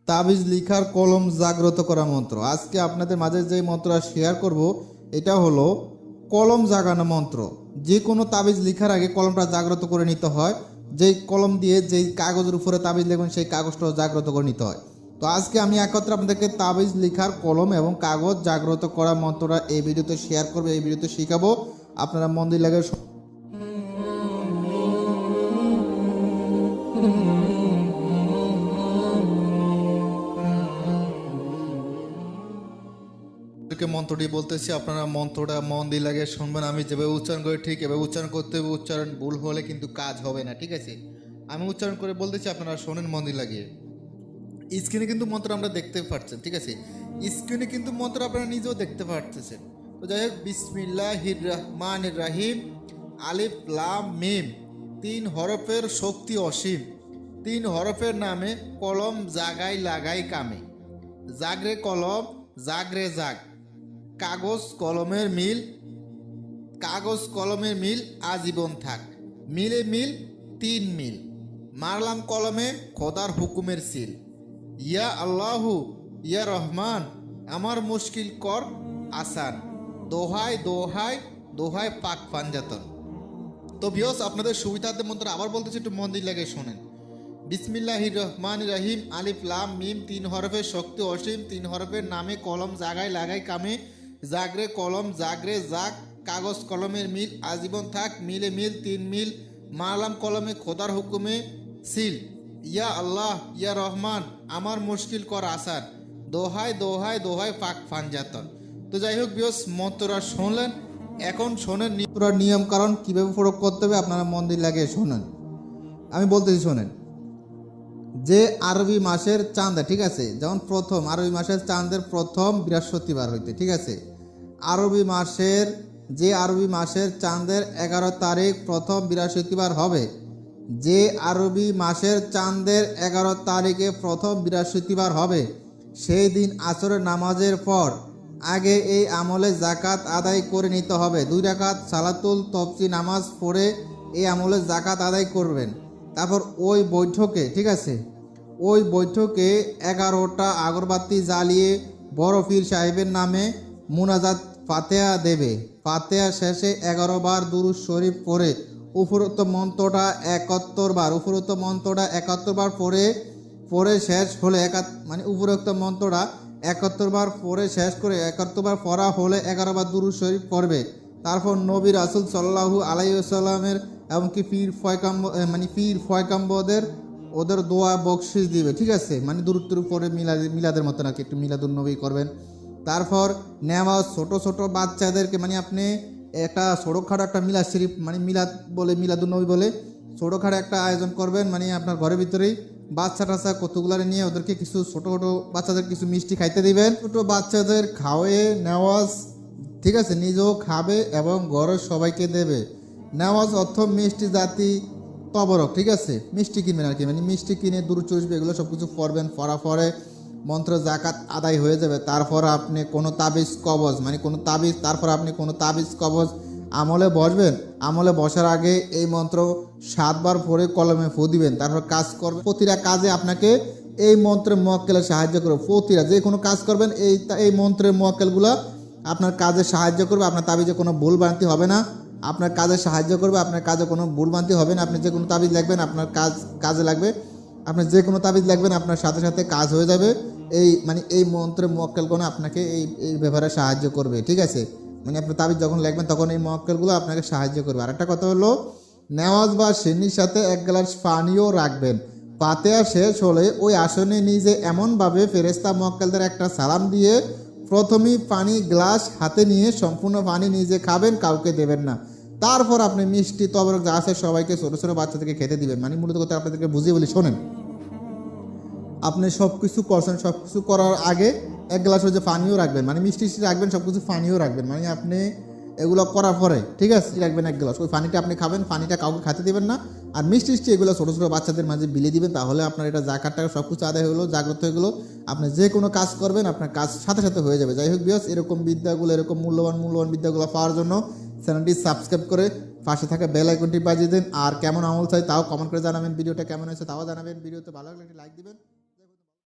তাবিজ লিখার কলম জাগ্রত করা মন্ত্র। আজকে আপনাদের মাঝে যে মন্ত্রটা শেয়ার করব এটা হলো কলম জাগানো মন্ত্র। যে কোনো তাবিজ লিখার আগে কলমটা জাগ্রত করে নিতে হয়। যেই কলম দিয়ে যেই কাগজের উপরে তাবিজ লিখবেন সেই কাগজটাও জাগ্রত করে নিতে হয়। তো আজকে আমি একত্রে আপনাদেরকে তাবিজ লিখার কলম এবং কাগজ জাগ্রত করা মন্ত্রটা এই ভিডিওতে শেয়ার করবো, এই ভিডিওতে শিখাবো। আপনারা মন দিয়ে লাগে মন্ত্রটি বলতেছি, আপনারা মন্ত্রটা মন দিয়ে লাগে শুনবেন। আমি যেভাবে উচ্চারণ করে ঠিক এভাবে উচ্চারণ করতে হবে। উচ্চারণ ভুল হলে কিন্তু কাজ হবে না, ঠিক আছে? আমি উচ্চারণ করে বলতেছি, আপনারা শোনেন মন দিয়ে লাগিয়ে। স্ক্রিনে কিন্তু মন্ত্র আমরা দেখতে পাচ্ছেন, ঠিক আছে? স্ক্রিনে কিন্তু মন্ত্র আপনারা নিজেও দেখতে পাচ্ছেন। তো যাই হোক, বিসমিল্লাহির রহমানির রহিম, আলিফ লাম মিম, 3 হরফের শক্তি অসীম, 3 হরফের নামে কলম জাগাই লাগাই কামে, জাগরে কলম জাগরে জাগ, কাগজ কলমের মিল, কাগজ কলমের মিল আজীবন থাক, মিলে মিল 3 মিল, মারলাম কলমে খোদার হুকুমের সিল, ইয়া আল্লাহু ইয়া রহমান, আমার মুশকিল কর আসান, দোহাই দোহাই দোহাই পাক পাঞ্জাতন। তো ভিউয়ার্স, আপনাদের সুবিধার্থে মন্ত্র আবার বলতেছি, একটু মন দিয়ে লাগে শোনেন। বিসমিল্লাহির রহমানির রহিম, আলিফ লাম মিম, 3 হরফের শক্তি অসীম, 3 হরফের নামে কলম জাগাই লাগাই কামে, জাগরে কলম জাগরে জাগ, কাগজ কলমের মিল আজীবন থাক, মিলে মিল 3 মিল, মারলাম কলমে খোদার হুকুমে সিল, ইয়া আল্লাহ ইয়া রহমান, আমার মুশকিল কর আসান, দোহাই দোহাই দোহাই পাক ফানজাতন। তো যাই হোক ভিউয়ার্স, মন্ত্রটা শুনলেন। এখন শোনেন নিয়ম কারণ কীভাবে প্রয়োগ করতে হবে, আপনারা মন দিয়ে লাগে শোনেন। আমি বলতেছি শোনেন। যে আরবি মাসের চাঁদ, ঠিক আছে, যেমন প্রথম আরবি মাসের চাঁদের প্রথম বৃহস্পতিবার হইতে, ঠিক আছে, আরবি মাসের চাঁদের 11 তারিখ প্রথম বৃহস্পতিবার হবে, যে আরবি মাসের চাঁদের 11 তারিখে প্রথম বৃহস্পতিবার হবে, সেই দিন আসরের নামাজের পর আগে এই আমলে জাকাত আদায় করে নিতে হবে। 2 রাকাত সালাতুল তফসি নামাজ পড়ে এই আমলে জাকাত আদায় করবেন। তারপর ওই বৈঠকে, ঠিক আছে, ওই বৈঠকে 11টা আগরবাতি জ্বালিয়ে বড় পীর সাহেবের নামে মুনাজাত ফাতেহা দেবে। ফাতেহা শেষে 11 বার দুরূদ শরীফ পড়ে উপরোক্ত মন্ত্রটা 71 বার পড়ে শেষ হলে উপরোক্ত মন্ত্রটা 71 বার পড়ে শেষ করে 71 বার পড়া হলে 11 বার দুরূদ শরীফ পড়বে। তারপর নবী রাসূল সাল্লাল্লাহু আলাইহি ওয়াসাল্লামের এমনকি পীর ফয়কাম্বদের ওদের দোয়া বকশিস দিবে, ঠিক আছে, দূরত্বের উপরে মিলাদের মতো নাকি একটু মিলাদুন নবী করবেন। তারপর নেওয়াজ ছোট বাচ্চাদেরকে আপনি একটা ছোটোখাটো একটা মিলাদ শরীফ মিলাদ বলে মিলাদুন নবী বলে ছোটোখাটো একটা আয়োজন করবেন, আপনার ঘরের ভিতরেই বাচ্চা টাচ্চা কতগুলো নিয়ে ওদেরকে কিছু ছোটো বাচ্চাদের কিছু মিষ্টি খাইতে দিবেন। ছোটো বাচ্চাদের খাওয়ে নেওয়াজ, ঠিক আছে, নিজেও খাবে এবং ঘরের সবাইকে দেবে। নেওয়াজ অর্থ মিষ্টি জাতি তবরক, ঠিক আছে, মিষ্টি কিনবেন আর কি, মিষ্টি কিনে দুরূদ শরীফ এগুলো সব কিছু পড়বেন। পড়া পরে মন্ত্র জাকাত আদায় হয়ে যাবে। তারপর আপনি কোনো তাবিজ কবজ কোনো তাবিজ কবজ আমলে বসবেন। আমলে বসার আগে এই মন্ত্র 7 বার পড়ে কলমে ফু দিবেন। তারপর কাজ করবেন। প্রতিটা কাজে আপনাকে এই মন্ত্রের মুয়াক্কেলের সাহায্য করবে। প্রতিটা যে কোনো কাজ করবেন এই মন্ত্রের মুয়াক্কেলগুলো আপনার কাজে সাহায্য করবে। আপনার তাবিজে কোনো ভুল ভ্রান্তি হবে না, আপনার কাজে সাহায্য করবে, আপনার কাজে কোনো ভুলভ্রান্তি হবে না। আপনি যে কোনো তাবিজ লিখবেন আপনার কাজে লাগবে। আপনি যে কোনো তাবিজ লিখবেন আপনার সাথে সাথে কাজ হয়ে যাবে। এই মন্ত্রের মুয়াক্কেলগুলো আপনাকে এই ব্যাপারে সাহায্য করবে, ঠিক আছে। আপনি তাবিজ যখন লিখবেন তখন এই মুয়াক্কেলগুলো আপনাকে সাহায্য করবে। আরেকটা কথা হলো, নেওয়াজ বা সিন্নির সাথে 1 গ্লাস পানিও রাখবেন। ফাতিহা শেষ হলে ওই আসনে নিজে এমনভাবে ফেরেশতা মুয়াক্কেলদের একটা সালাম দিয়ে প্রথমেই পানি গ্লাস হাতে নিয়ে সম্পূর্ণ পানি নিজে খাবেন, কাউকে দেবেন না। তারপর আপনি মিষ্টি তবরক যা আছে সবাইকে ছোটো বাচ্চাদেরকে খেতে দিবেন। মূলত কথা আপনাদেরকে বুঝিয়ে বলি শোনেন। আপনি সব কিছু করছেন, সব কিছু করার আগে 1 গ্লাস হচ্ছে পানিও রাখবেন, মিষ্টি রাখবেন, সব কিছু পানিও রাখবেন। আপনি এগুলো করার পরে, ঠিক আছে, রাখবেন 1 গ্লাস। ওই পানিটা আপনি খাবেন, পানিটা কাউকে খেতে দিবেন না। আর মিষ্টি এগুলো ছোটো বাচ্চাদের মাঝে বিলিয়ে দিবেন। তাহলে আপনার এটা জাকাত টাকা সব কিছু আদায় হলো, জাগ্রত হয়ে গেলো। আপনি যে কোনো কাজ করবেন আপনার কাজ সাথে সাথে হয়ে যাবে। যাই হোক ভিউয়ার্স, এরকম মূল্যবান বিদ্যাগুলো পাওয়ার জন্য চ্যানেলটি সাবস্ক্রাইব করে পাশে থাকা বেল আইকনটি বাজিয়ে দিন। আর কেমন আমল চাই তাও কমেন্ট করে জানাবেন। ভিডিওটা কেমন হয়েছে তাও জানাবেন। ভিডিওতে ভালো লাগলে একটি লাইক দিবেন।